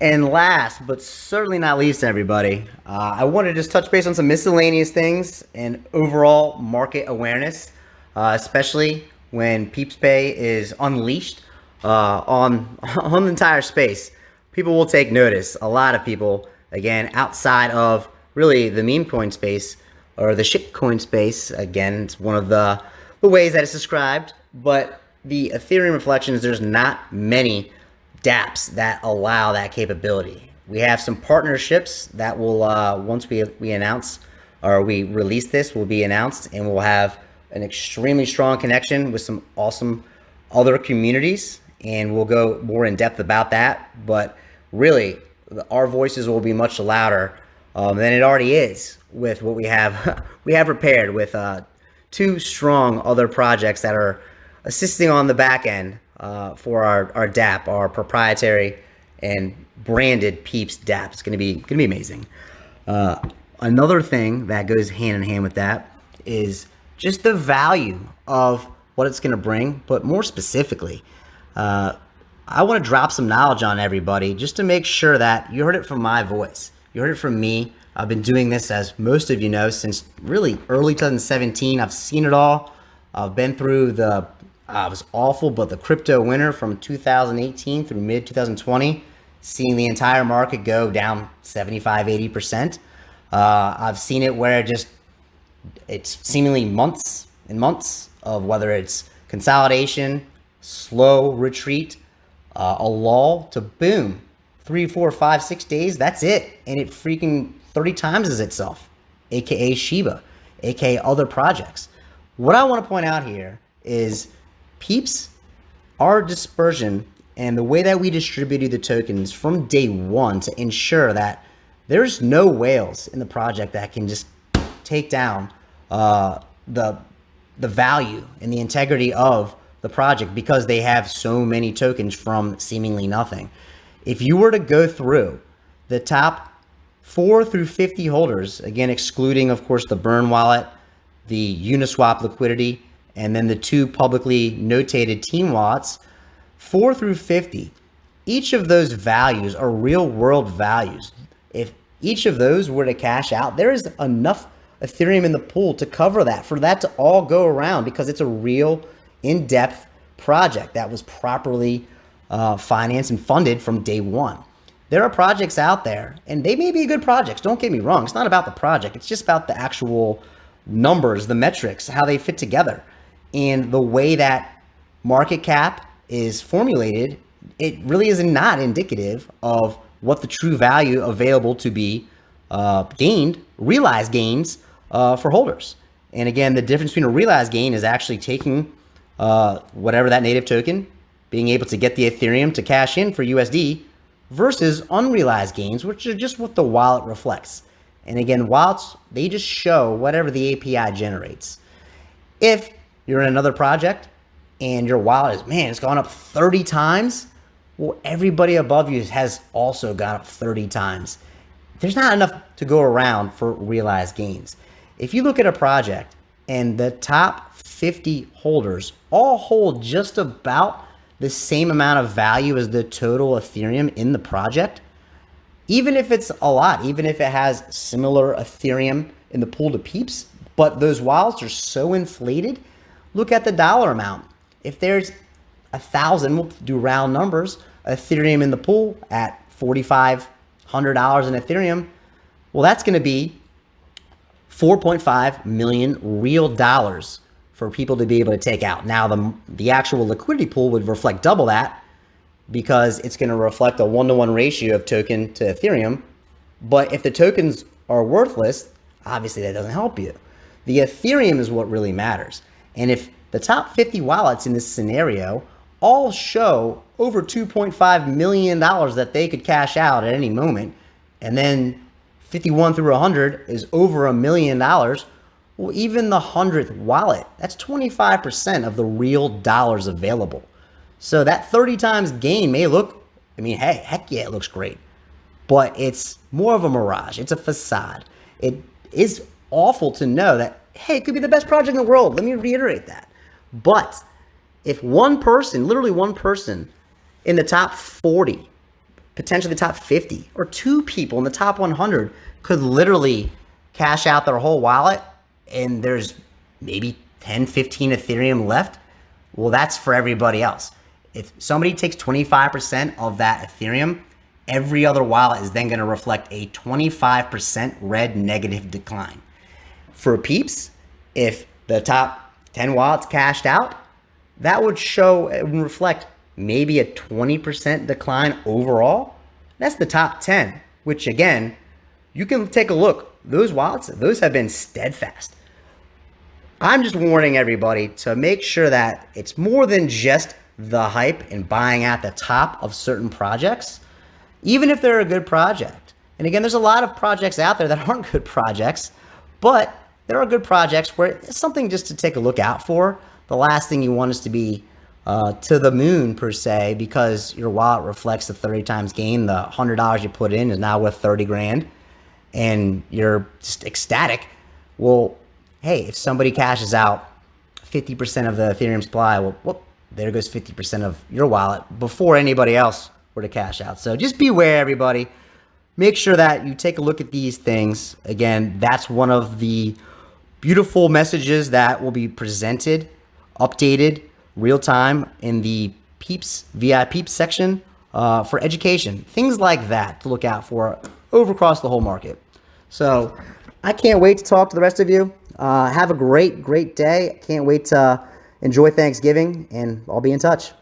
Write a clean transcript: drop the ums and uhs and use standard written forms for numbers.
And last, but certainly not least, everybody, I want to just touch base on some miscellaneous things and overall market awareness, especially when Peeps Pay is unleashed on the entire space. People will take notice. A lot of people, again, outside of really the meme coin space or the shit coin space. Again, it's one of the ways that it's described. But the Ethereum reflections, there's not many dApps that allow that capability. We have some partnerships that will, once we announce or we release this, will be announced, and we'll have an extremely strong connection with some awesome other communities, and we'll go more in depth about that. But really, our voices will be much louder than it already is with what we have we have prepared with two strong other projects that are assisting on the back end for our dApp, our proprietary and branded Peeps dApp. It's gonna be amazing. Another thing that goes hand in hand with that is just the value of what it's gonna bring, but more specifically, I want to drop some knowledge on everybody just to make sure that you heard it from my voice. You heard it from me. I've been doing this, as most of you know, since really early 2017. I've seen it all. I've been through it was awful, but the crypto winter from 2018 through mid 2020, seeing the entire market go down 75, 80%. I've seen it where it's seemingly months and months of whether it's consolidation, slow retreat, a lull to boom, 3, 4, 5, 6 days. That's it. And it freaking 30 times itself, aka Shiba, aka other projects. What I want to point out here is Peeps, our dispersion, and the way that we distributed the tokens from day one to ensure that there's no whales in the project that can just take down the value and the integrity of the project because they have so many tokens from seemingly nothing. If you were to go through the top 4 through 50 holders, again, excluding, of course, the Burn wallet, the Uniswap liquidity, and then the 2 publicly notated team wallets, 4 through 50, each of those values are real world values. If each of those were to cash out, there is enough Ethereum in the pool to cover that, for that to all go around, because it's a real in-depth project that was properly financed and funded from day one. There are projects out there, and they may be good projects. Don't get me wrong. It's not about the project. It's just about the actual numbers, the metrics, how they fit together. And the way that market cap is formulated, it really is not indicative of what the true value available to be gained, realized gains for holders. And again, the difference between a realized gain is actually taking whatever that native token, being able to get the Ethereum to cash in for USD, versus unrealized gains, which are just what the wallet reflects. And again, wallets, they just show whatever the API generates. If you're in another project and your wallet is, man, it's gone up 30 times, well, everybody above you has also gone up 30 times. There's not enough to go around for realized gains. If you look at a project and the top 50 holders all hold just about the same amount of value as the total Ethereum in the project, even if it's a lot, even if it has similar Ethereum in the pool to Peeps, but those wallets are so inflated, look at the dollar amount. If there's 1,000, we'll do round numbers, Ethereum in the pool at $4,500 in Ethereum, well, that's going to be 4.5 million real dollars for people to be able to take out. Now, the actual liquidity pool would reflect double that, because it's going to reflect a 1-to-1 ratio of token to Ethereum. But if the tokens are worthless, obviously that doesn't help you. The Ethereum is what really matters. And if the top 50 wallets in this scenario all show over $2.5 million that they could cash out at any moment, and then 51 through 100 is over $1 million, well, even the 100th wallet, that's 25% of the real dollars available. So that 30 times gain may look, hey, heck yeah, it looks great. But it's more of a mirage. It's a facade. It is awful to know that, hey, it could be the best project in the world. Let me reiterate that. But if one person, literally one person in the top 40 potentially the top 50 or 2 people in the top 100 could literally cash out their whole wallet and there's maybe 10, 15 Ethereum left. Well, that's for everybody else. If somebody takes 25% of that Ethereum, every other wallet is then going to reflect a 25% red negative decline. For PEEPS, if the top 10 wallets cashed out, that would show and reflect maybe a 20% decline overall. That's the top 10, which again, you can take a look. Those wallets, those have been steadfast. I'm just warning everybody to make sure that it's more than just the hype and buying at the top of certain projects, even if they're a good project. And again, there's a lot of projects out there that aren't good projects, but there are good projects where it's something just to take a look out for. The last thing you want is to be to the moon per se, because your wallet reflects the 30 times gain. The $100 you put in is now worth 30 grand and you're just ecstatic. Well, hey, if somebody cashes out 50% of the Ethereum supply, well, there goes 50% of your wallet before anybody else were to cash out. So just beware, everybody. Make sure that you take a look at these things. Again, that's one of the beautiful messages that will be presented, updated, real time in the PEEPS, VI PEEPS section for education. Things like that to look out for over across the whole market. So I can't wait to talk to the rest of you. Have a great day. Can't wait to enjoy Thanksgiving, and I'll be in touch.